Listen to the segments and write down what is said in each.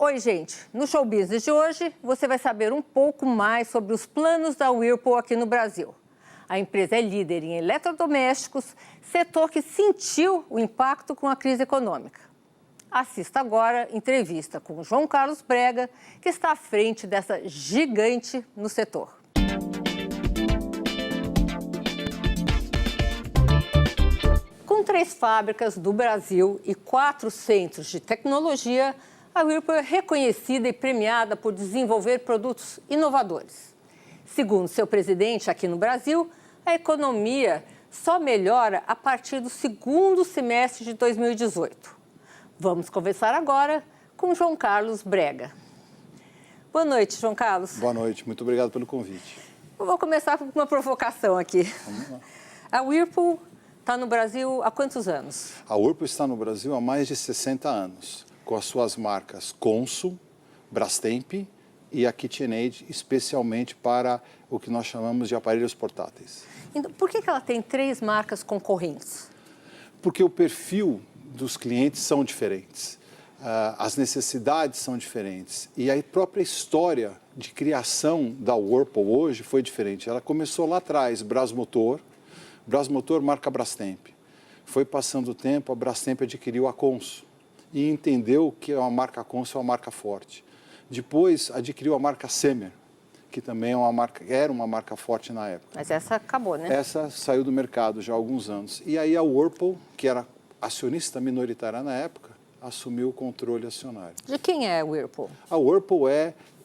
Oi, gente. No Show Business de hoje, você vai saber um pouco mais sobre os planos da Whirlpool aqui no Brasil. A empresa é líder em eletrodomésticos, setor que sentiu o impacto com a crise econômica. Assista agora a entrevista com João Carlos Brega, que está à frente dessa gigante no setor. Com 3 fábricas do Brasil e 4 centros de tecnologia, a Whirlpool é reconhecida e premiada por desenvolver produtos inovadores. Segundo seu presidente aqui no Brasil, a economia só melhora a partir do segundo semestre de 2018. Vamos conversar agora com João Carlos Brega. Boa noite, João Carlos. Boa noite, muito obrigado pelo convite. Eu vou começar com uma provocação aqui. Vamos lá. A Whirlpool está no Brasil há quantos anos? A Whirlpool está no Brasil há mais de 60 anos, com as suas marcas Consul, Brastemp e a KitchenAid, especialmente para o que nós chamamos de aparelhos portáteis. Então, por que ela tem 3 marcas concorrentes? Porque o perfil dos clientes são diferentes, as necessidades são diferentes e a própria história de criação da Whirlpool hoje foi diferente. Ela começou lá atrás, Brasmotor marca Brastemp. Foi passando o tempo, a Brastemp adquiriu a Consul e entendeu que a marca Consul é uma marca forte. Depois adquiriu a marca Semer, que também era uma marca forte na época. Mas essa acabou, né? Essa saiu do mercado já há alguns anos. E aí a Whirlpool, que era acionista minoritária na época, assumiu o controle acionário. De quem é a Whirlpool? A Whirlpool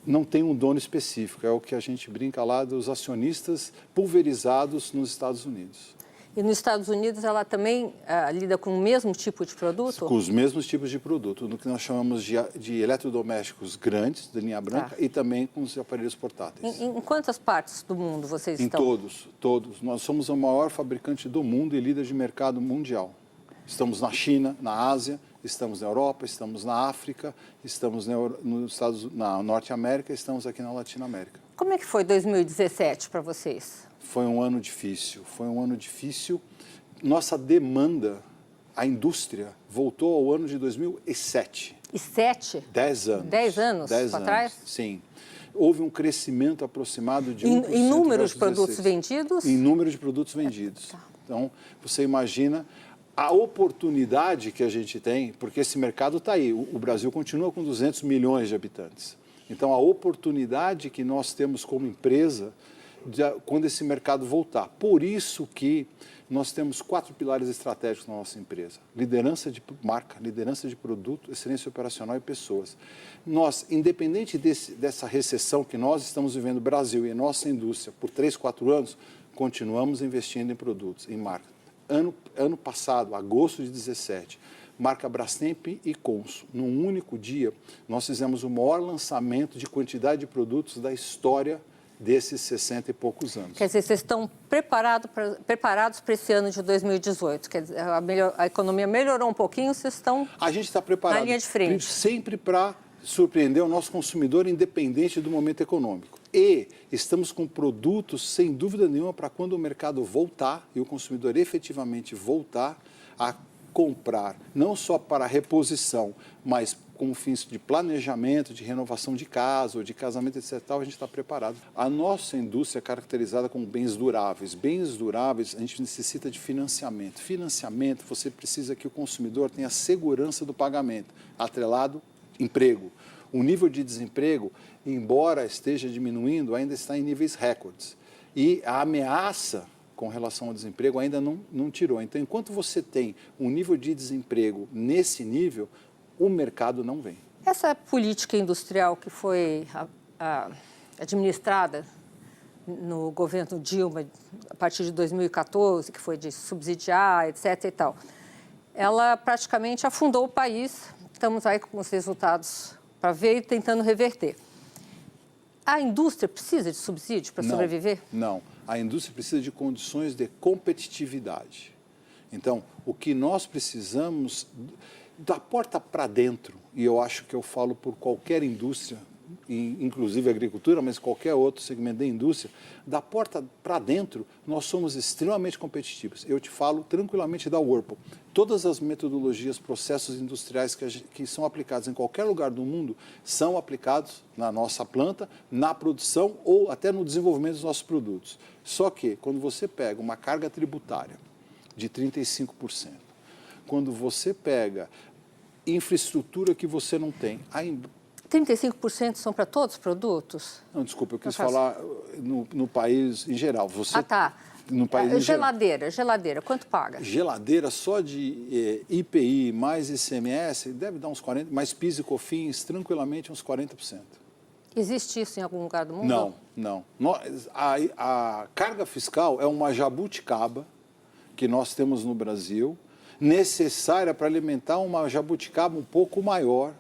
não tem um dono específico, é o que a gente brinca lá dos acionistas pulverizados nos Estados Unidos. E nos Estados Unidos ela também lida com o mesmo tipo de produto? Com os mesmos tipos de produto, no que nós chamamos de eletrodomésticos grandes, de linha branca, e também com os aparelhos portáteis. Em quantas partes do mundo vocês estão? Em todos. Nós somos o maior fabricante do mundo e líder de mercado mundial. Estamos na China, na Ásia, estamos na Europa, estamos na África, estamos na Norte América, estamos aqui na Latinoamérica. Como é que foi 2017 para vocês? Foi um ano difícil. Nossa demanda, a indústria, voltou ao ano de 2007. E 7? 10 anos. 10 anos para trás? Sim. Houve um crescimento aproximado de 1%. Em número de produtos vendidos? Em número de produtos vendidos. Então, você imagina a oportunidade que a gente tem, porque esse mercado está aí. O Brasil continua com 200 milhões de habitantes. Então, a oportunidade que nós temos como empresa quando esse mercado voltar. Por isso que nós temos 4 pilares estratégicos na nossa empresa. Liderança de marca, liderança de produto, excelência operacional e pessoas. Nós, independente dessa recessão que nós estamos vivendo no Brasil e a nossa indústria por 3, 4 anos, continuamos investindo em produtos, em marca. Ano passado, agosto de 2017, marca Brastemp e Consul. Num único dia, nós fizemos o maior lançamento de quantidade de produtos da história desses 60 e poucos anos. Quer dizer, vocês estão preparados para esse ano de 2018? Quer dizer, a economia melhorou um pouquinho, vocês estão a gente está preparado na linha de frente. Sempre para surpreender o nosso consumidor, independente do momento econômico. E estamos com produtos, sem dúvida nenhuma, para quando o mercado voltar e o consumidor efetivamente voltar a comprar, não só para reposição, mas com fins de planejamento, de renovação de casa ou de casamento, etc., a gente está preparado. A nossa indústria é caracterizada como bens duráveis. Bens duráveis, a gente necessita de financiamento. Financiamento, você precisa que o consumidor tenha segurança do pagamento, atrelado, emprego. O nível de desemprego, embora esteja diminuindo, ainda está em níveis recordes. E a ameaça com relação ao desemprego ainda não tirou. Então, enquanto você tem um nível de desemprego nesse nível, o mercado não vem. Essa política industrial que foi administrada no governo Dilma a partir de 2014, que foi de subsidiar, etc. e tal, ela praticamente afundou o país. Estamos aí com os resultados para ver e tentando reverter. A indústria precisa de subsídio para sobreviver? Não. A indústria precisa de condições de competitividade. Então, o que nós precisamos, da porta para dentro, e eu acho que eu falo por qualquer indústria inclusive a agricultura, mas qualquer outro segmento da indústria, da porta para dentro, nós somos extremamente competitivos. Eu te falo tranquilamente da Whirlpool. Todas as metodologias, processos industriais que são aplicados em qualquer lugar do mundo são aplicados na nossa planta, na produção ou até no desenvolvimento dos nossos produtos. Só que, quando você pega uma carga tributária de 35%, quando você pega infraestrutura que você não tem... 35% são para todos os produtos? Não, desculpa, eu quis falar no país em geral. Você, tá. No país em geladeira, quanto paga? Geladeira só de IPI mais ICMS deve dar uns 40%, mais PIS e COFINS, tranquilamente uns 40%. Existe isso em algum lugar do mundo? Não. A carga fiscal é uma jabuticaba que nós temos no Brasil, necessária para alimentar uma jabuticaba um pouco maior,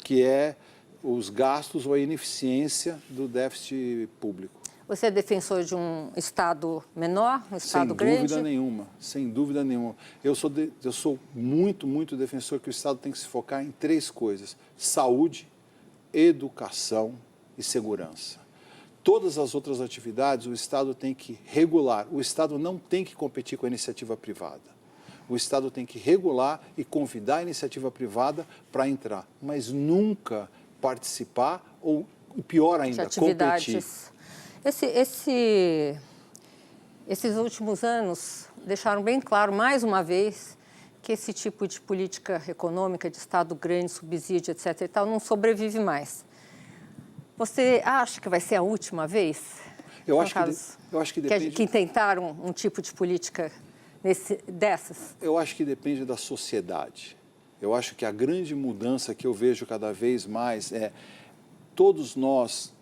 que é os gastos ou a ineficiência do déficit público. Você é defensor de um Estado menor, um Estado grande? Sem dúvida nenhuma. Eu sou muito defensor que o Estado tem que se focar em 3 coisas: saúde, educação e segurança. Todas as outras atividades o Estado tem que regular. O Estado não tem que competir com a iniciativa privada. O Estado tem que regular e convidar a iniciativa privada para entrar, mas nunca participar ou, pior ainda, competir. Esses últimos anos deixaram bem claro, mais uma vez, que esse tipo de política econômica de Estado grande, subsídio, etc. e tal, não sobrevive mais. Você acha que vai ser a última vez? Eu acho que depende... Que tentaram um tipo de política dessas? Eu acho que depende da sociedade. Eu acho que a grande mudança que eu vejo cada vez mais é todos nós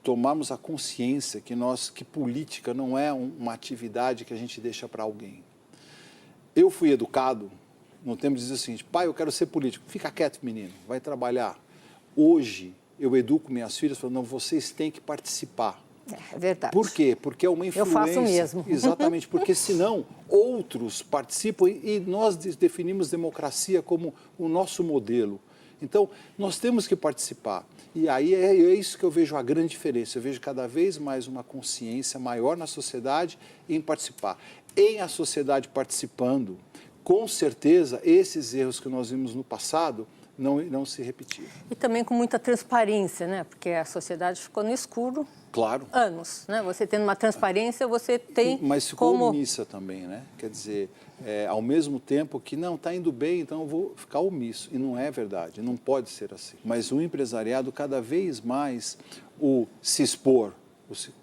tomarmos a consciência que política não é uma atividade que a gente deixa para alguém. Eu fui educado no tempo de dizer o seguinte: pai, eu quero ser político. Fica quieto, menino, vai trabalhar. Hoje, eu educo minhas filhas falando: não, vocês têm que participar. É verdade. Por quê? Porque é uma influência. Eu faço mesmo. Exatamente, porque senão outros participam e nós definimos democracia como o nosso modelo. Então, nós temos que participar. E aí é isso que eu vejo a grande diferença. Eu vejo cada vez mais uma consciência maior na sociedade em participar. Em a sociedade participando, com certeza, esses erros que nós vimos no passado não se repetiram. E também com muita transparência, né? Porque a sociedade ficou no escuro. Claro. Anos, né? Você tendo uma transparência, você tem Mas ficou omissa também, né? Quer dizer, ao mesmo tempo que não, está indo bem, então eu vou ficar omisso. E não é verdade, não pode ser assim. Mas o empresariado, cada vez mais, se expor,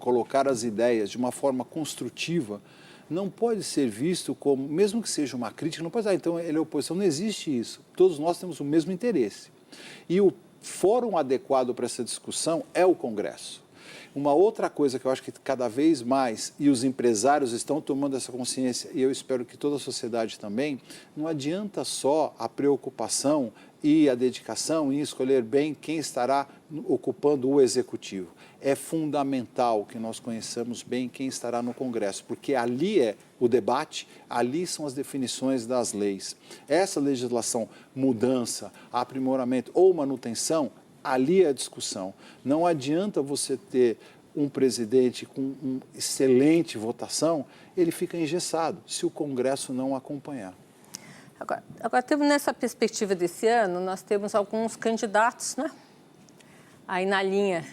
colocar as ideias de uma forma construtiva, não pode ser visto como, mesmo que seja uma crítica, não pode dizer, então ele é oposição, não existe isso. Todos nós temos o mesmo interesse. E o fórum adequado para essa discussão é o Congresso. Uma outra coisa que eu acho que cada vez mais, e os empresários estão tomando essa consciência, e eu espero que toda a sociedade também, não adianta só a preocupação e a dedicação em escolher bem quem estará ocupando o executivo. É fundamental que nós conheçamos bem quem estará no Congresso, porque ali é o debate, ali são as definições das leis. Essa legislação, mudança, aprimoramento ou manutenção, ali é a discussão. Não adianta você ter um presidente com uma excelente votação, ele fica engessado se o Congresso não acompanhar. Agora temos nessa perspectiva desse ano, nós temos alguns candidatos, né? Aí na linha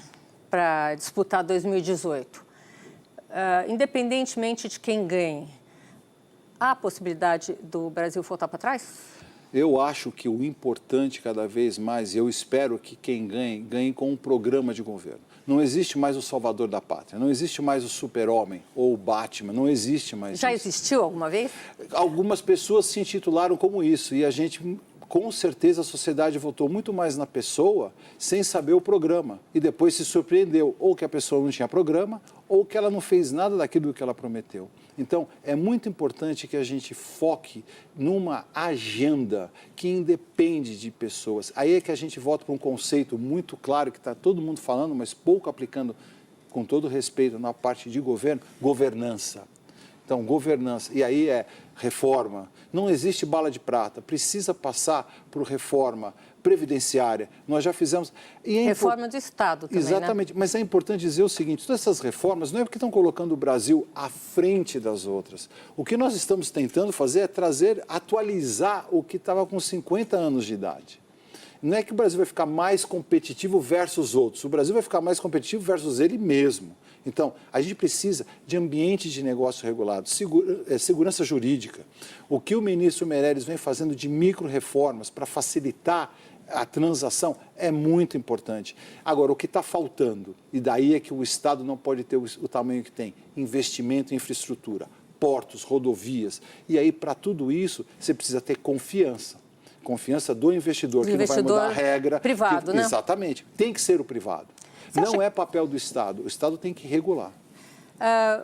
para disputar 2018. Independentemente de quem ganhe, há a possibilidade do Brasil voltar para trás? Eu acho que o importante cada vez mais, eu espero que quem ganhe com um programa de governo. Não existe mais o salvador da pátria, não existe mais o super-homem ou o Batman, não existe mais isso. Já existiu alguma vez? Algumas pessoas se intitularam como isso e a gente, com certeza, a sociedade votou muito mais na pessoa sem saber o programa e depois se surpreendeu ou que a pessoa não tinha programa ou que ela não fez nada daquilo que ela prometeu. Então, é muito importante que a gente foque numa agenda que independe de pessoas. Aí é que a gente volta para um conceito muito claro que está todo mundo falando, mas pouco aplicando, com todo respeito, na parte de governo, governança. Então, governança. E aí é reforma. Não existe bala de prata. Precisa passar por reforma previdenciária, nós já fizemos... Reforma do Estado também, exatamente, né? Mas é importante dizer o seguinte, todas essas reformas não é porque estão colocando o Brasil à frente das outras. O que nós estamos tentando fazer é atualizar o que estava com 50 anos de idade. Não é que o Brasil vai ficar mais competitivo versus outros, o Brasil vai ficar mais competitivo versus ele mesmo. Então, a gente precisa de ambiente de negócio regulado, segurança jurídica. O que o ministro Meirelles vem fazendo de micro-reformas para facilitar a transação é muito importante. Agora, o que está faltando, e daí é que o Estado não pode ter o tamanho que tem, investimento em infraestrutura, portos, rodovias. E aí, para tudo isso, você precisa ter confiança. Confiança do investidor, que não vai mudar a regra. Privado, né? Exatamente. Tem que ser o privado. Não é papel do Estado. O Estado tem que regular.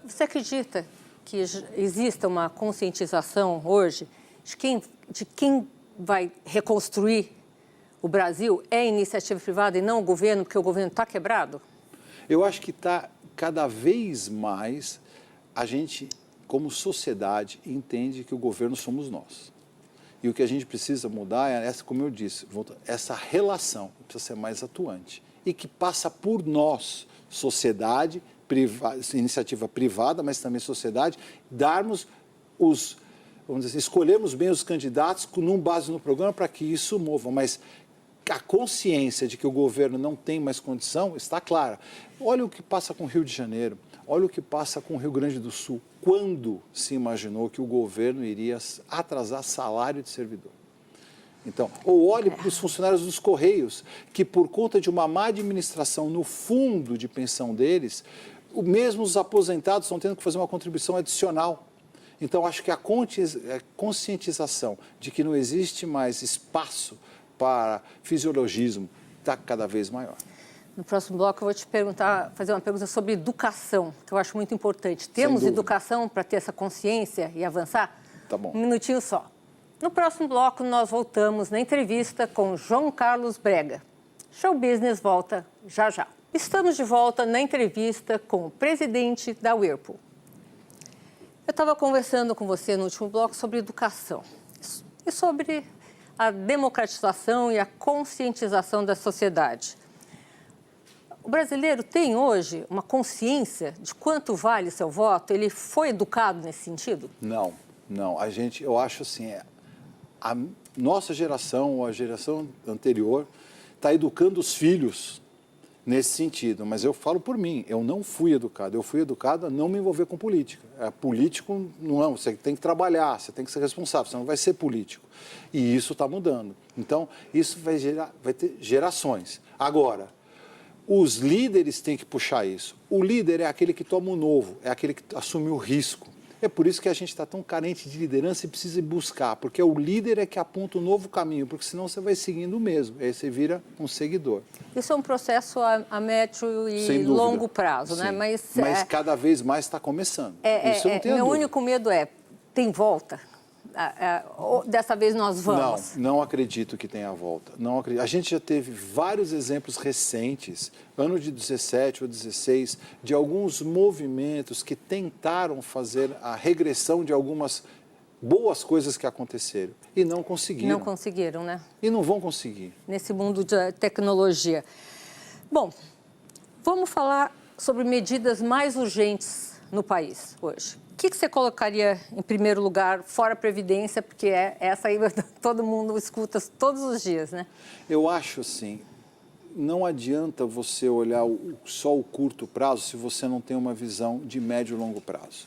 Você acredita que exista uma conscientização hoje de quem vai reconstruir o Brasil é a iniciativa privada e não o governo, porque o governo está quebrado? Eu acho que está cada vez mais a gente, como sociedade, entende que o governo somos nós. E o que a gente precisa mudar é, como eu disse, essa relação precisa ser mais atuante e que passa por nós, sociedade, iniciativa privada, mas também sociedade, darmos vamos dizer, escolhermos bem os candidatos com base no programa para que isso mova, mas a consciência de que o governo não tem mais condição está clara. Olha o que passa com o Rio de Janeiro, olha o que passa com o Rio Grande do Sul. Quando se imaginou que o governo iria atrasar salário de servidor? Então, ou olhe para os funcionários dos Correios, que por conta de uma má administração no fundo de pensão deles, mesmo os aposentados estão tendo que fazer uma contribuição adicional. Então, acho que a conscientização de que não existe mais espaço para fisiologismo está cada vez maior. No próximo bloco eu vou te fazer uma pergunta sobre educação, que eu acho muito importante. Temos educação para ter essa consciência e avançar? Tá bom. Um minutinho só. No próximo bloco nós voltamos na entrevista com João Carlos Brega. Show Business volta já já. Estamos de volta na entrevista com o presidente da Whirlpool. Eu estava conversando com você no último bloco sobre educação e sobre a democratização e a conscientização da sociedade. O brasileiro tem hoje uma consciência de quanto vale seu voto? Ele foi educado nesse sentido? Não. Eu acho assim, a nossa geração ou a geração anterior está educando os filhos nesse sentido, mas eu falo por mim, eu não fui educado, eu fui educado a não me envolver com política. Político não, você tem que trabalhar, você tem que ser responsável, você não vai ser político. E isso está mudando. Então, isso vai ter gerações. Agora, os líderes têm que puxar isso. O líder é aquele que toma o novo, é aquele que assume o risco. É por isso que a gente está tão carente de liderança e precisa buscar, porque o líder é que aponta um novo caminho, porque senão você vai seguindo o mesmo, aí você vira um seguidor. Isso é um processo a médio e longo prazo, né? Mas cada vez mais está começando. Isso eu não tenho meu dúvida. único medo tem volta? Dessa vez nós vamos? Não acredito que tenha volta. Não acredito. A gente já teve vários exemplos recentes, ano de 17 ou 16, de alguns movimentos que tentaram fazer a regressão de algumas boas coisas que aconteceram e não conseguiram. Não conseguiram, né? E não vão conseguir. Nesse mundo de tecnologia. Bom, vamos falar sobre medidas mais urgentes no país hoje. O que você colocaria em primeiro lugar, fora a Previdência, porque essa aí todo mundo escuta todos os dias, né? Eu acho assim, não adianta você olhar só o curto prazo se você não tem uma visão de médio e longo prazo.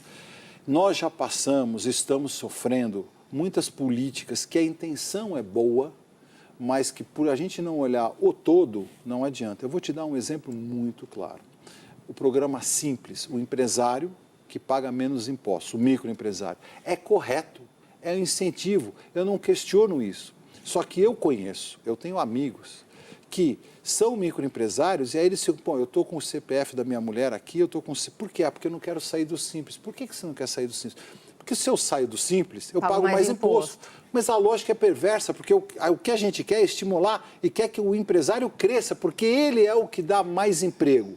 Nós já estamos sofrendo muitas políticas que a intenção é boa, mas que por a gente não olhar o todo, não adianta. Eu vou te dar um exemplo muito claro. O programa Simples, o empresário que paga menos impostos, o microempresário. É correto, é um incentivo, eu não questiono isso. Só que eu tenho amigos que são microempresários e aí eles ficam, eu estou com o CPF da minha mulher aqui, Por quê? Porque eu não quero sair do Simples. Por que você não quer sair do Simples? Porque se eu saio do Simples, eu pago mais imposto. Mas a lógica é perversa, porque o que a gente quer é estimular e quer que o empresário cresça, porque ele é o que dá mais emprego.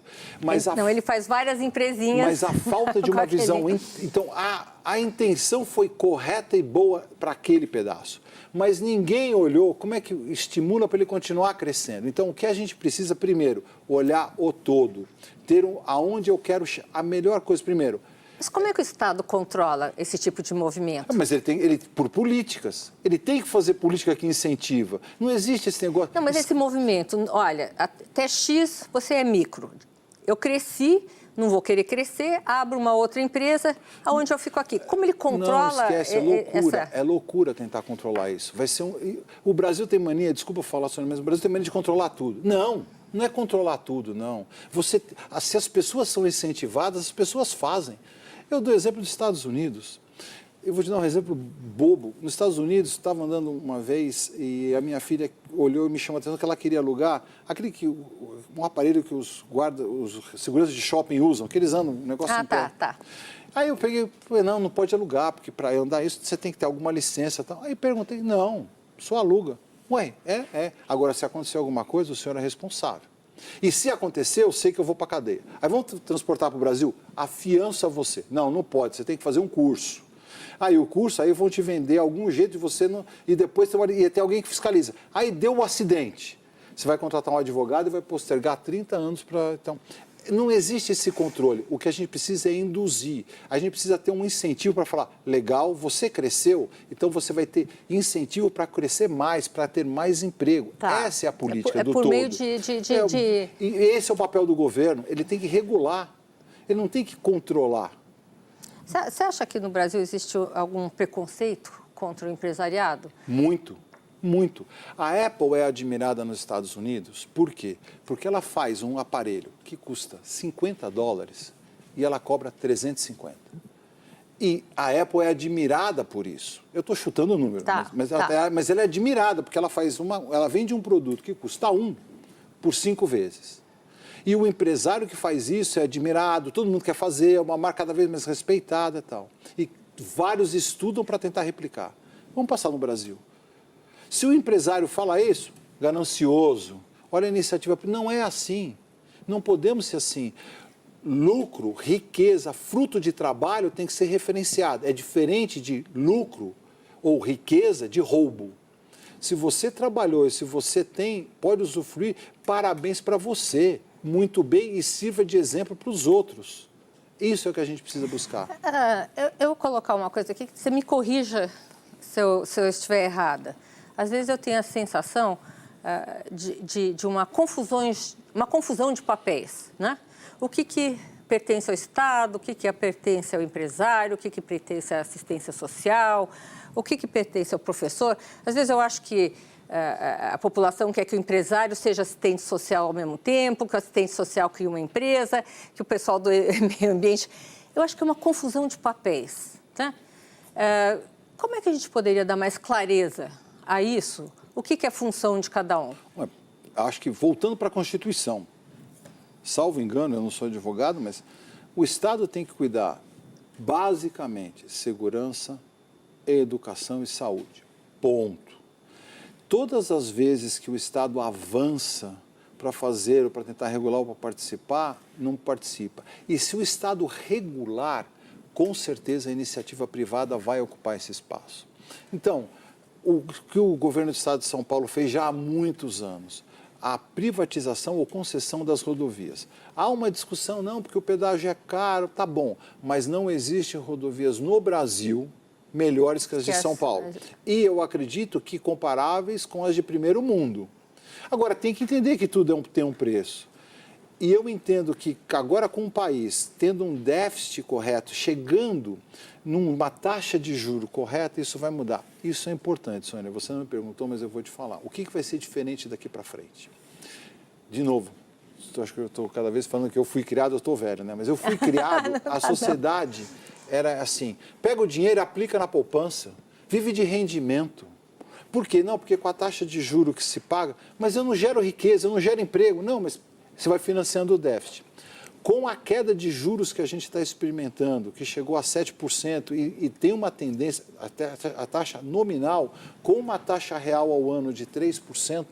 Ele faz várias empresinhas. Mas a falta de uma visão... Então, a intenção foi correta e boa para aquele pedaço. mas ninguém olhou como é que estimula para ele continuar crescendo. Então, o que a gente precisa, primeiro, olhar o todo, ter aonde eu quero... A melhor coisa, primeiro... Mas como é que o Estado controla esse tipo de movimento? Mas por políticas. Ele tem que fazer política que incentiva. Não existe esse negócio... Não, mas esse movimento, olha, até X você é micro. Eu cresci, não vou querer crescer, abro uma outra empresa, aonde eu fico aqui. Como ele controla... Não, esquece, é loucura. É loucura tentar controlar isso. Vai ser o Brasil tem mania, desculpa falar sobre isso, mas o Brasil tem mania de controlar tudo. Não é controlar tudo, não. Se as pessoas são incentivadas, as pessoas fazem. Eu dou exemplo dos Estados Unidos. Eu vou te dar um exemplo bobo. Nos Estados Unidos, estava andando uma vez e a minha filha olhou e me chamou a atenção que ela queria alugar um aparelho que os seguranças de shopping usam, que eles andam, um negócio em pé. Tá. Aí eu peguei, falei, não pode alugar, porque para andar isso você tem que ter alguma licença e tal. Aí perguntei, não, só aluga. Ué, Agora, se acontecer alguma coisa, o senhor é responsável. E se acontecer, eu sei que eu vou para a cadeia. Aí vamos transportar para o Brasil? Afiança você. Não pode, você tem que fazer um curso. Aí o curso, aí vão te vender algum jeito de você... E depois tem alguém que fiscaliza. Aí deu o acidente. Você vai contratar um advogado e vai postergar 30 anos para... Então, não existe esse controle. O que a gente precisa é induzir. A gente precisa ter um incentivo para falar, legal, você cresceu, então você vai ter incentivo para crescer mais, para ter mais emprego. Tá. Essa é a política do por todo. meio de... E esse é o papel do governo. Ele tem que regular. Ele não tem que controlar. Você acha que no Brasil existe algum preconceito contra o empresariado? Muito. A Apple é admirada nos Estados Unidos, por quê? Porque ela faz um aparelho que custa $50 e ela cobra 350. E a Apple é admirada por isso. Eu estou chutando o número, mas ela é admirada porque ela vende um produto que custa 1 por 5 vezes. E o empresário que faz isso é admirado, todo mundo quer fazer, é uma marca cada vez mais respeitada e tal. E vários estudam para tentar replicar. Vamos passar no Brasil. Se o empresário fala isso, ganancioso, olha a iniciativa, não é assim. Não podemos ser assim. Lucro, riqueza, fruto de trabalho tem que ser referenciado. É diferente de lucro ou riqueza de roubo. Se você trabalhou e se você tem, pode usufruir, parabéns para você. Muito bem e sirva de exemplo para os outros. Isso é o que a gente precisa buscar. Eu vou colocar uma coisa aqui, que você me corrija se eu estiver errada. Às vezes eu tenho a sensação de uma confusão de papéis, né? O que pertence ao Estado, o que pertence ao empresário, o que pertence à assistência social, o que pertence ao professor. Às vezes eu acho que a população quer que o empresário seja assistente social ao mesmo tempo, que o assistente social crie uma empresa, que o pessoal do meio ambiente... Eu acho que é uma confusão de papéis, tá? Como é que a gente poderia dar mais clareza a isso? O que é a função de cada um? Acho que, voltando para a Constituição, salvo engano, eu não sou advogado, mas o Estado tem que cuidar, basicamente, segurança, educação e saúde. Ponto. Todas as vezes que o Estado avança para fazer ou para tentar regular ou para participar, não participa. E se o Estado regular, com certeza a iniciativa privada vai ocupar esse espaço. Então, o que o governo do Estado de São Paulo fez já há muitos anos, a privatização ou concessão das rodovias. Há uma discussão, não, porque o pedágio é caro, tá bom, mas não existem rodovias no Brasil melhores que as de São Paulo. E eu acredito que comparáveis com as de primeiro mundo. Agora, tem que entender que tudo tem um preço. E eu entendo que agora com o país tendo um déficit correto, chegando numa taxa de juro correta, isso vai mudar. Isso é importante, Sônia. Você não me perguntou, mas eu vou te falar. O que vai ser diferente daqui para frente? De novo, acho que eu estou cada vez falando que eu fui criado, eu estou velho, né? Mas eu fui criado, a sociedade era assim, pega o dinheiro e aplica na poupança, vive de rendimento. Por quê? Não, porque com a taxa de juro que se paga, mas eu não gero riqueza, eu não gero emprego. Não, mas você vai financiando o déficit. Com a queda de juros que a gente está experimentando, que chegou a 7% e tem uma tendência, até a taxa nominal, com uma taxa real ao ano de 3%,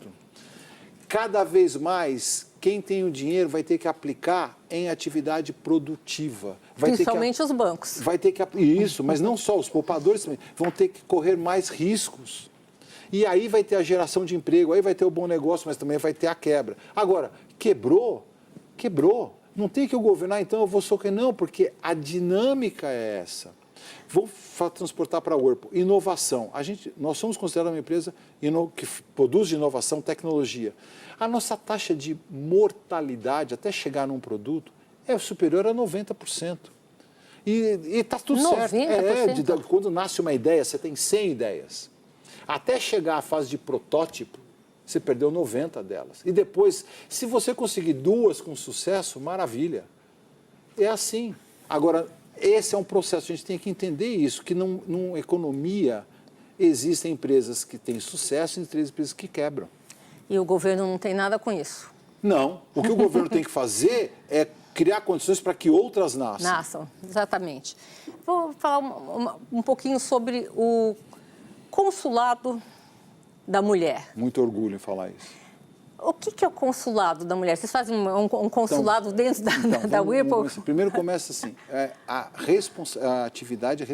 cada vez mais quem tem o dinheiro vai ter que aplicar em atividade produtiva. Principalmente os bancos. Vai ter que isso, mas não só, os poupadores também vão ter que correr mais riscos. E aí vai ter a geração de emprego, aí vai ter o bom negócio, mas também vai ter a quebra. Agora, quebrou. Não tem que eu governar, então eu vou socorrer. Não, porque a dinâmica é essa. Vou transportar para a Whirlpool. Inovação. Nós somos considerados uma empresa que produz de inovação, tecnologia. A nossa taxa de mortalidade até chegar num produto é superior a 90%. E está tudo 90%? certo. Quando nasce uma ideia, você tem 100 ideias. Até chegar à fase de protótipo, você perdeu 90 delas. E depois, se você conseguir 2 com sucesso, maravilha. É assim. Agora, esse é um processo, a gente tem que entender isso, que numa economia existem empresas que têm sucesso e empresas que quebram. E o governo não tem nada com isso? Não. O que o governo tem que fazer é criar condições para que outras nasçam. Nasçam, exatamente. Vou falar um pouquinho sobre o consulado da mulher. Muito orgulho em falar isso. O que é o consulado da mulher? Vocês fazem um consulado dentro da Whirlpool? Primeiro começa assim, a atividade, a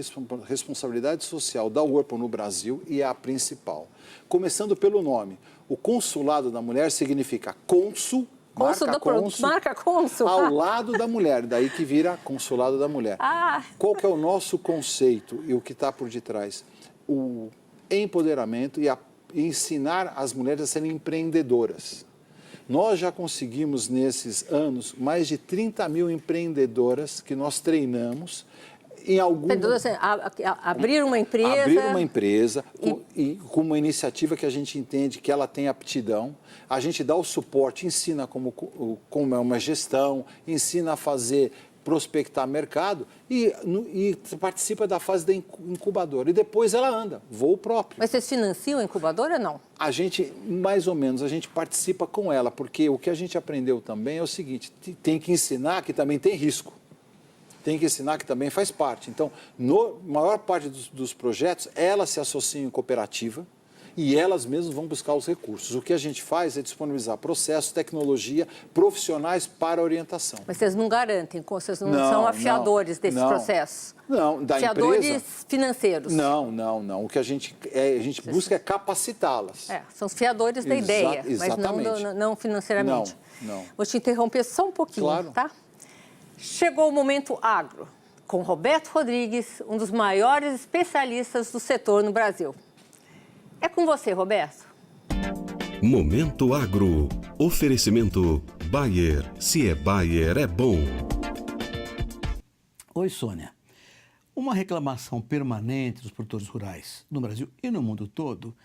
responsabilidade social da Whirlpool no Brasil e é a principal. Começando pelo nome. O consulado da mulher significa cônsul, marca cônsul, ao lado da mulher, daí que vira consulado da mulher. Qual que é o nosso conceito e o que está por detrás? O empoderamento e ensinar as mulheres a serem empreendedoras. Nós já conseguimos, nesses anos, mais de 30 mil empreendedoras que nós treinamos em algumas... Abrir uma empresa... Abrir uma empresa e com uma iniciativa que a gente entende que ela tem aptidão. A gente dá o suporte, ensina como é uma gestão, ensina a fazer... prospectar mercado e participa da fase da incubadora. E depois ela anda, voo próprio. Mas vocês financiam a incubadora ou não? A gente, mais ou menos, a gente participa com ela, porque o que a gente aprendeu também é o seguinte, tem que ensinar que também tem risco. Tem que ensinar que também faz parte. Então, maior parte dos projetos, elas se associam em cooperativa, e elas mesmas vão buscar os recursos. O que a gente faz é disponibilizar processos, tecnologia, profissionais para orientação. Mas vocês não garantem, vocês não são afiadores desses processos? Não, da afiadores empresa... financeiros? Não. O que a gente busca é capacitá-las. São os fiadores da ideia, exatamente. Mas não financeiramente. Não. Vou te interromper só um pouquinho, claro. Tá? Chegou o Momento Agro, com Roberto Rodrigues, um dos maiores especialistas do setor no Brasil. É com você, Roberto. Momento Agro. Oferecimento Bayer. Se é Bayer, é bom. Oi, Sônia. Uma reclamação permanente dos produtores rurais no Brasil e no mundo todo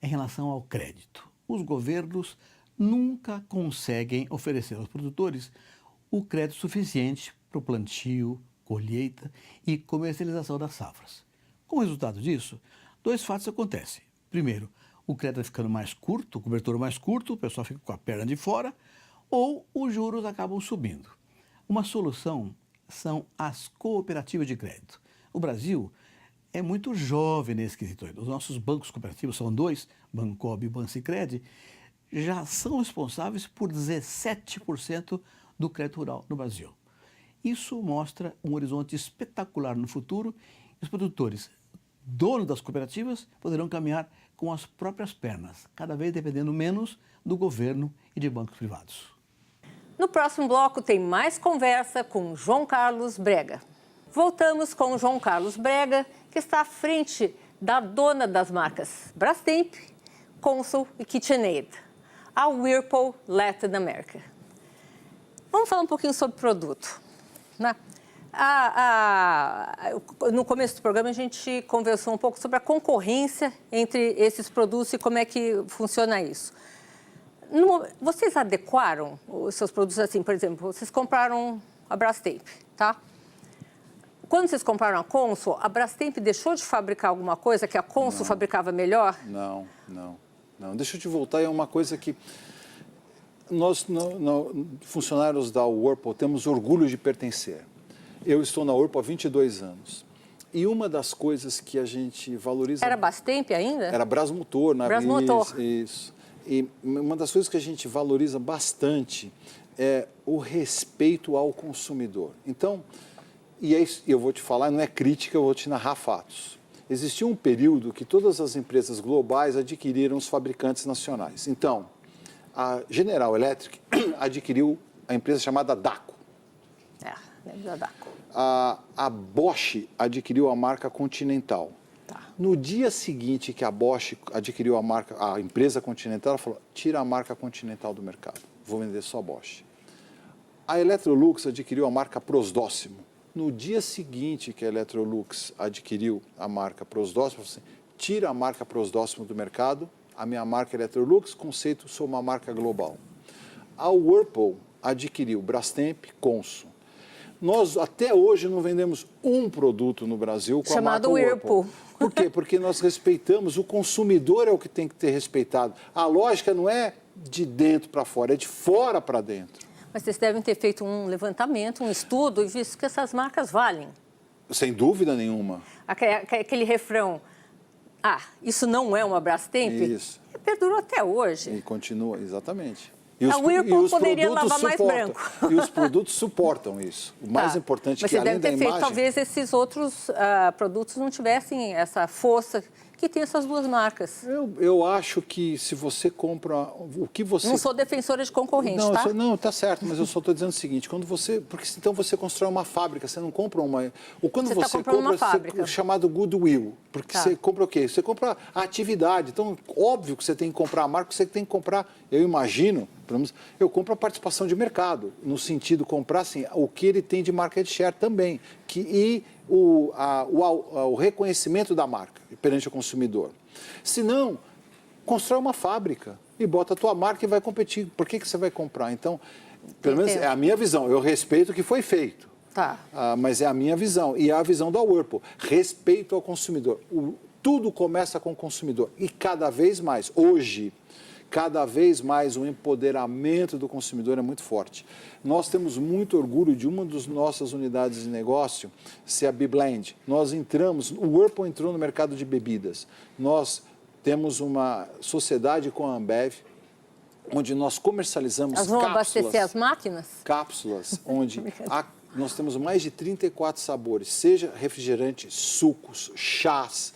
é em relação ao crédito. Os governos nunca conseguem oferecer aos produtores o crédito suficiente para o plantio, colheita e comercialização das safras. Como resultado disso, 2 fatos acontecem. Primeiro, o crédito vai ficando mais curto, o cobertor mais curto, o pessoal fica com a perna de fora, ou os juros acabam subindo. Uma solução são as cooperativas de crédito. O Brasil é muito jovem nesse quesito. Os nossos bancos cooperativos são 2, Bancob e Bansicredi, já são responsáveis por 17% do crédito rural no Brasil. Isso mostra um horizonte espetacular no futuro e os produtores, donos das cooperativas, poderão caminhar com as próprias pernas, cada vez dependendo menos do governo e de bancos privados. No próximo bloco tem mais conversa com João Carlos Brega. Voltamos com o João Carlos Brega, que está à frente da dona das marcas Brastemp, Consul e KitchenAid, a Whirlpool Latin America. Vamos falar um pouquinho sobre produto, né? No começo do programa, a gente conversou um pouco sobre a concorrência entre esses produtos e como é que funciona isso. Vocês adequaram os seus produtos assim? Por exemplo, vocês compraram a Brastemp, tá? Quando vocês compraram a Consul, a Brastemp deixou de fabricar alguma coisa que a Consul fabricava melhor? Não. Deixa eu te voltar, é uma coisa que... Nós, funcionários da Whirlpool, temos orgulho de pertencer. Eu estou na Whirlpool há 22 anos. E uma das coisas que a gente valoriza... Era Brastemp ainda? Era Brasmotor. Brasmotor. Isso. E uma das coisas que a gente valoriza bastante é o respeito ao consumidor. Então, e é isso, eu vou te falar, não é crítica, eu vou te narrar fatos. Existiu um período que todas as empresas globais adquiriram os fabricantes nacionais. Então, a General Electric adquiriu a empresa chamada Daqo. Lembro da Daqo. A Bosch adquiriu a marca Continental. Tá. No dia seguinte que a Bosch adquiriu a empresa Continental, ela falou, tira a marca Continental do mercado, vou vender só a Bosch. A Electrolux adquiriu a marca Prosdóximo. No dia seguinte que a Electrolux adquiriu a marca Prosdóximo, assim, tira a marca Prosdóximo do mercado, a minha marca Electrolux, conceito, sou uma marca global. A Whirlpool adquiriu Brastemp, Consul. Nós até hoje não vendemos um produto no Brasil com chamado a marca Whirlpool. Por quê? Porque nós respeitamos, o consumidor é o que tem que ter respeitado. A lógica não é de dentro para fora, é de fora para dentro. Mas vocês devem ter feito um levantamento, um estudo e visto que essas marcas valem. Sem dúvida nenhuma. Aquele refrão, isso não é uma Brastemp, Isso. Perdurou até hoje. E continua, exatamente. A Whirlpool poderia lavar mais branco. E os produtos suportam isso. O mais importante é que, além da imagem... Mas você deve ter feito, talvez esses outros produtos não tivessem essa força que tem essas duas marcas. Eu acho que se você compra o que você... Não sou defensora de concorrente, não, tá? Não, tá certo, mas eu só estou dizendo o seguinte, porque então você constrói uma fábrica, você não compra uma... Ou quando você compra uma fábrica. chamado goodwill, porque você compra o quê? Você compra a atividade, então óbvio que você tem que comprar a marca, você tem que comprar, eu imagino, pelo menos, eu compro a participação de mercado, no sentido comprar assim, o que ele tem de market share também, e o reconhecimento da marca perante o consumidor. Se não, constrói uma fábrica e bota a tua marca e vai competir. Por que você vai comprar? Então, pelo menos é a minha visão. Eu respeito o que foi feito. Tá. Mas é a minha visão. E é a visão da Whirlpool. Respeito ao consumidor. Tudo começa com o consumidor. E cada vez mais, hoje, cada vez mais o empoderamento do consumidor é muito forte. Nós temos muito orgulho de uma das nossas unidades de negócio ser a Bblend. Nós entramos, o Whirlpool entrou no mercado de bebidas. Nós temos uma sociedade com a Ambev, onde nós comercializamos Elas vão cápsulas. abastecer as máquinas? Cápsulas, onde nós temos mais de 34 sabores, seja refrigerante, sucos, chás,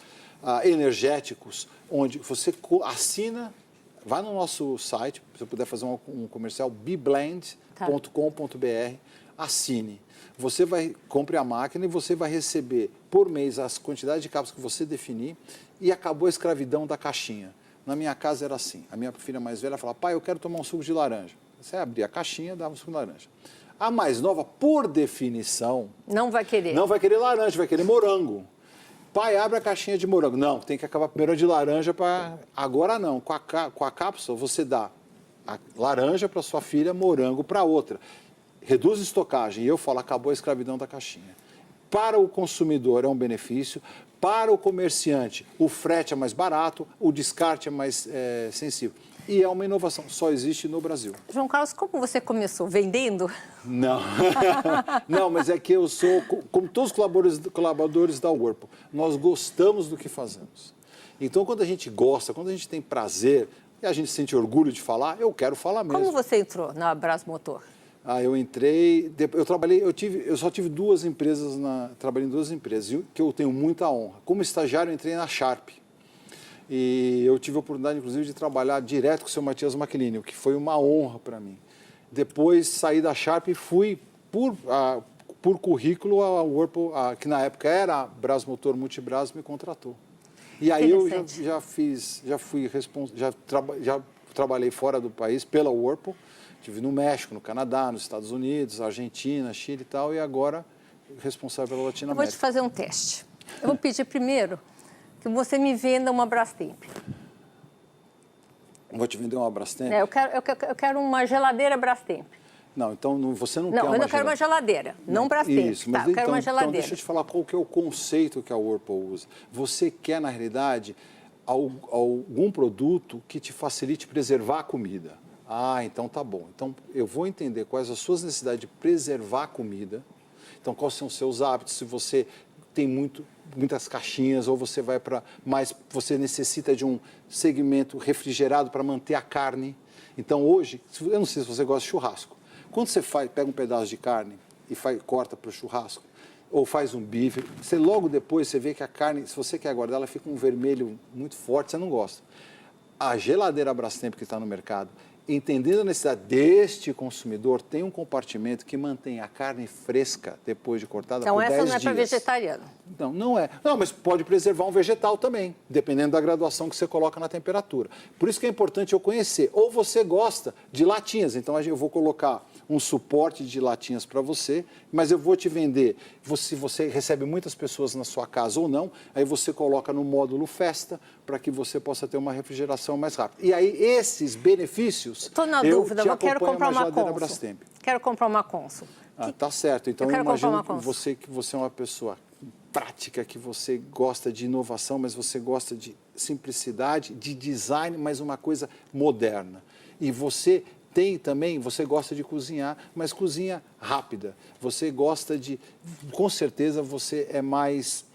energéticos, onde você assina... Vai no nosso site, se eu puder fazer um comercial, bblend.com.br, assine. Você compre a máquina e você vai receber por mês as quantidades de cápsulas que você definir e acabou a escravidão da caixinha. Na minha casa era assim, a minha filha mais velha falava, pai, eu quero tomar um suco de laranja. Você abria a caixinha, dava um suco de laranja. A mais nova, por definição... Não vai querer. Não vai querer laranja, vai querer morango. Pai, abre a caixinha de morango. Não, tem que acabar primeiro de laranja para... Agora não, com a cápsula você dá a laranja para sua filha, morango para outra. Reduz a estocagem. E eu falo, acabou a escravidão da caixinha. Para o consumidor é um benefício, para o comerciante o frete é mais barato, o descarte é mais sensível. E é uma inovação, só existe no Brasil. João Carlos, como você começou? Vendendo? Não, não, mas é que eu sou, como todos os colaboradores da Whirlpool, nós gostamos do que fazemos. Então, quando a gente gosta, quando a gente tem prazer, e a gente sente orgulho de falar, eu quero falar mesmo. Como você entrou na Brasmotor? Eu entrei, eu só tive duas empresas, trabalhei em duas empresas, que eu tenho muita honra. Como estagiário, eu entrei na Sharp. E eu tive a oportunidade, inclusive, de trabalhar direto com o seu Matias Macchilini, o que foi uma honra para mim. Depois saí da Sharp e fui, por currículo, a Whirlpool, que na época era a Brasmotor Multibras, me contratou. E aí eu já trabalhei fora do país pela Whirlpool, estive no México, no Canadá, nos Estados Unidos, Argentina, Chile e tal, e agora responsável pela Latinoamérica. Eu vou te fazer um teste. Eu vou pedir primeiro que você me venda uma Brastemp. Vou te vender uma Brastemp? Eu quero uma geladeira Brastemp. Não, então você não quer uma geladeira. Não, eu não quero uma geladeira, não Brastemp. Isso, mas eu quero uma geladeira. Então deixa eu te falar qual que é o conceito que a Whirlpool usa. Você quer, na realidade, algum produto que te facilite preservar a comida. Então tá bom. Então eu vou entender quais as suas necessidades de preservar a comida. Então quais são os seus hábitos, se você tem muitas caixinhas ou você vai para mais, você necessita de um segmento refrigerado para manter a carne. Então hoje, eu não sei se você gosta de churrasco. Quando você pega um pedaço de carne e corta para o churrasco, ou faz um bife, você logo depois você vê que a carne, se você quer guardar, ela fica um vermelho muito forte, você não gosta. A geladeira Brastemp que está no mercado, entendendo a necessidade deste consumidor, tem um compartimento que mantém a carne fresca depois de cortada por 10 dias. Então essa não é para vegetariano? Não, não é. Não, mas pode preservar um vegetal também, dependendo da graduação que você coloca na temperatura. Por isso que é importante eu conhecer. Ou você gosta de latinhas, então eu vou colocar um suporte de latinhas para você, mas eu vou te vender. Se você recebe muitas pessoas na sua casa ou não, aí você coloca no módulo festa para que você possa ter uma refrigeração mais rápida. E aí esses benefícios, estou na dúvida, eu eu quero comprar uma Consul. Brastemp. Quero comprar uma Consul. Tá certo. Então eu quero comprar imagino uma Consul. que você é uma pessoa prática, que você gosta de inovação, mas você gosta de simplicidade, de design, mas uma coisa moderna. E você tem também, você gosta de cozinhar, mas cozinha rápida. Você gosta de, com certeza, você é mais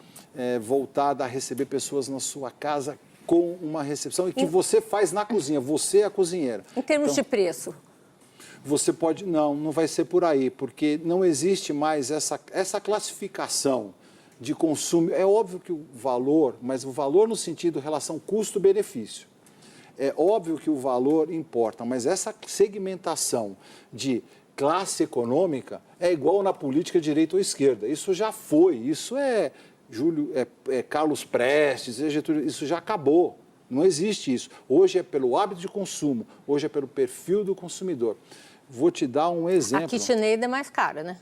voltada a receber pessoas na sua casa com uma recepção e que você faz na cozinha, você é a cozinheira. Em termos de preço? Você pode, não vai ser por aí, porque não existe mais essa classificação de consumo. É óbvio que o valor, mas o valor no sentido relação custo-benefício. É óbvio que o valor importa, mas essa segmentação de classe econômica é igual na política direita ou esquerda. Isso já foi, isso é Carlos Prestes, Getúlio, isso já acabou. Não existe isso. Hoje é pelo hábito de consumo, hoje é pelo perfil do consumidor. Vou te dar um exemplo. A KitchenAid é mais cara, né?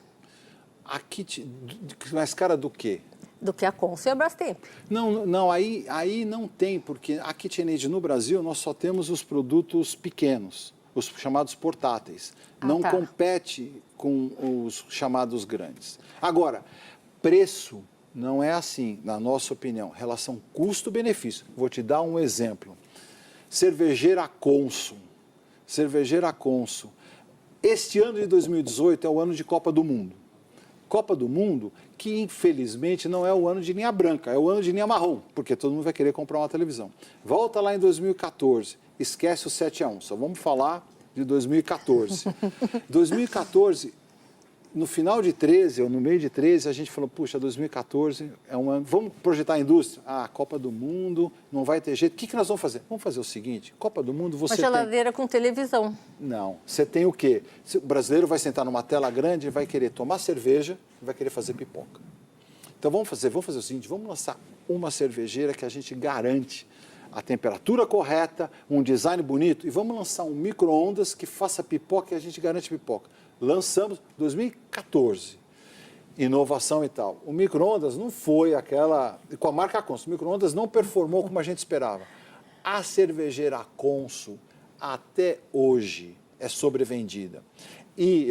Mais cara do quê? Do que a Consul e a Brastemp. Não, aí não tem, porque a KitchenAid no Brasil nós só temos os produtos pequenos, os chamados portáteis. Não compete com os chamados grandes. Agora, preço não é assim, na nossa opinião, relação custo-benefício. Vou te dar um exemplo. Cervejeira Consul. Este ano de 2018 é o ano de Copa do Mundo. Copa do Mundo, que infelizmente não é o ano de linha branca, é o ano de linha marrom, porque todo mundo vai querer comprar uma televisão. Volta lá em 2014, esquece o 7-1, só vamos falar de 2014. 2014, no final de 13 ou no meio de 13, a gente falou, puxa, 2014 é um ano, vamos projetar a indústria? Copa do Mundo, não vai ter jeito. O que nós vamos fazer? Vamos fazer o seguinte, Copa do Mundo você tem... Uma geladeira com televisão. Não, você tem o quê? O brasileiro vai sentar numa tela grande e vai querer tomar cerveja e vai querer fazer pipoca. Então vamos fazer o seguinte, vamos lançar uma cervejeira que a gente garante a temperatura correta, um design bonito e vamos lançar um micro-ondas que faça pipoca e a gente garante pipoca. Lançamos em 2014, inovação e tal. O micro-ondas não foi aquela... Com a marca Consul, o micro-ondas não performou como a gente esperava. A cervejeira Consul, até hoje, é sobrevendida. E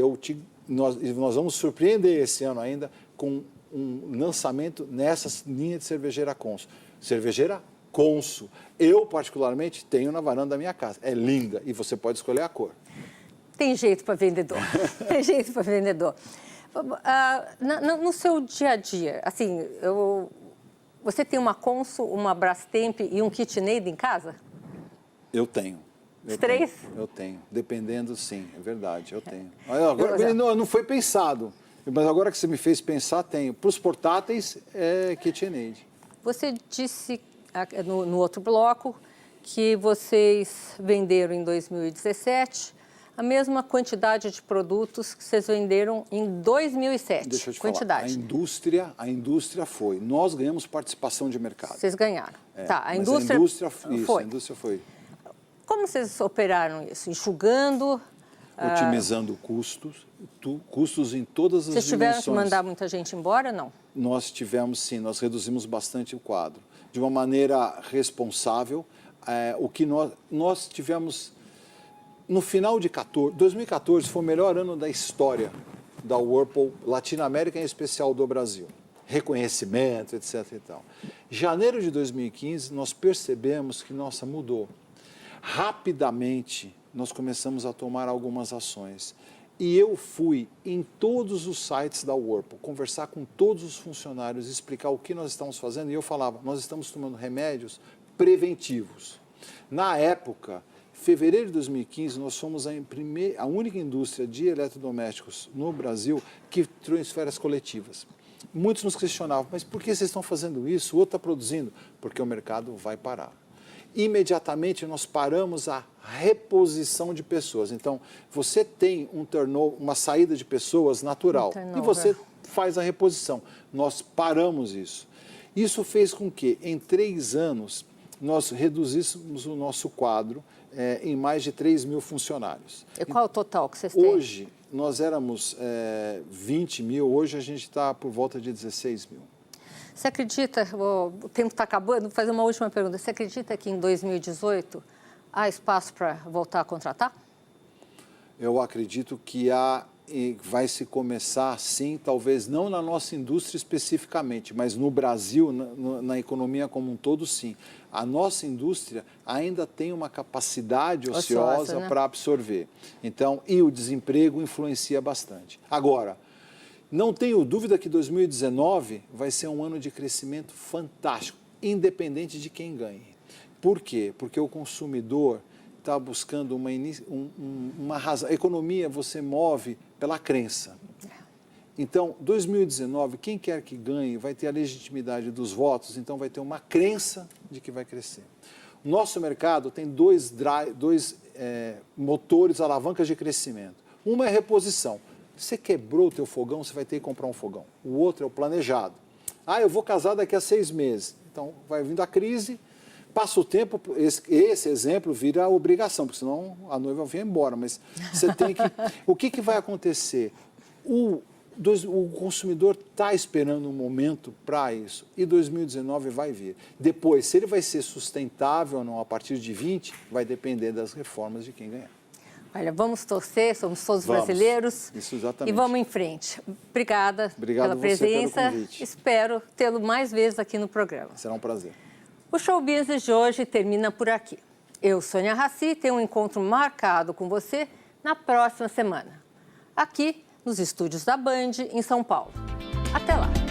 nós vamos surpreender esse ano ainda com um lançamento nessa linha de cervejeira Consul. Cervejeira Consul. Eu, particularmente, tenho na varanda da minha casa. É linda e você pode escolher a cor. Tem jeito para vendedor. Tem jeito para vendedor. No seu dia a dia, assim, você tem uma Consul, uma Brastemp e um KitchenAid em casa? Eu tenho. Os três? Eu tenho. Dependendo, sim. É verdade, eu tenho. Agora, não foi pensado. Mas agora que você me fez pensar, tenho. Para os portáteis, é KitchenAid. Você disse no outro bloco que vocês venderam em 2017 a mesma quantidade de produtos que vocês venderam em 2007. Deixa eu te falar, a indústria foi. Nós ganhamos participação de mercado. Vocês ganharam. A indústria foi. Como vocês operaram isso? Enxugando? Otimizando custos em todas as dimensões. Vocês tiveram que mandar muita gente embora, não? Nós tivemos, sim, nós reduzimos bastante o quadro. De uma maneira responsável, o que nós tivemos... No final de 2014 foi o melhor ano da história da Whirlpool, Latinoamérica em especial do Brasil. Reconhecimento, etc. e tal. Janeiro de 2015, nós percebemos que, mudou. Rapidamente, nós começamos a tomar algumas ações. E eu fui em todos os sites da Whirlpool, conversar com todos os funcionários, explicar o que nós estamos fazendo. E eu falava, nós estamos tomando remédios preventivos. Na época... Fevereiro de 2015, nós fomos a única indústria de eletrodomésticos no Brasil que trouxe férias coletivas. muitos nos questionavam, mas por que vocês estão fazendo isso? O outro está produzindo. Porque o mercado vai parar. Imediatamente nós paramos a reposição de pessoas. Então, você tem um turnover, uma saída de pessoas natural e você faz a reposição. Nós paramos isso. Isso fez com que, em 3 anos, nós reduzíssemos o nosso quadro em mais de 3 mil funcionários. E qual é o total que vocês têm? Hoje, nós éramos 20 mil, hoje a gente está por volta de 16 mil. Você acredita, o tempo está acabando, vou fazer uma última pergunta. Você acredita que em 2018 há espaço para voltar a contratar? Eu acredito que vai se começar, sim, talvez não na nossa indústria especificamente, mas no Brasil, na economia como um todo, sim. A nossa indústria ainda tem uma capacidade ociosa, né, para absorver. Então, e o desemprego influencia bastante. Agora, não tenho dúvida que 2019 vai ser um ano de crescimento fantástico, independente de quem ganhe. Por quê? Porque o consumidor está buscando uma razão. A economia você move pela crença. Então, 2019, quem quer que ganhe vai ter a legitimidade dos votos, então vai ter uma crença de que vai crescer. O nosso mercado tem dois motores, alavancas de crescimento. Uma é a reposição. Você quebrou o teu fogão, você vai ter que comprar um fogão. O outro é o planejado. Eu vou casar daqui a 6 meses. Então, vai vindo a crise, passa o tempo, esse exemplo vira obrigação, porque senão a noiva vem embora. Mas você tem que... O que vai acontecer? O consumidor está esperando um momento para isso e 2019 vai vir. Depois, se ele vai ser sustentável ou não a partir de 20, vai depender das reformas de quem ganhar. Olha, vamos torcer, somos todos brasileiros. Isso, exatamente. E vamos em frente. Obrigada pela presença. Pelo convite. Espero tê-lo mais vezes aqui no programa. Será um prazer. O Show Business de hoje termina por aqui. Eu, Sônia Raci, tenho um encontro marcado com você na próxima semana, aqui nos estúdios da Band, em São Paulo. Até lá!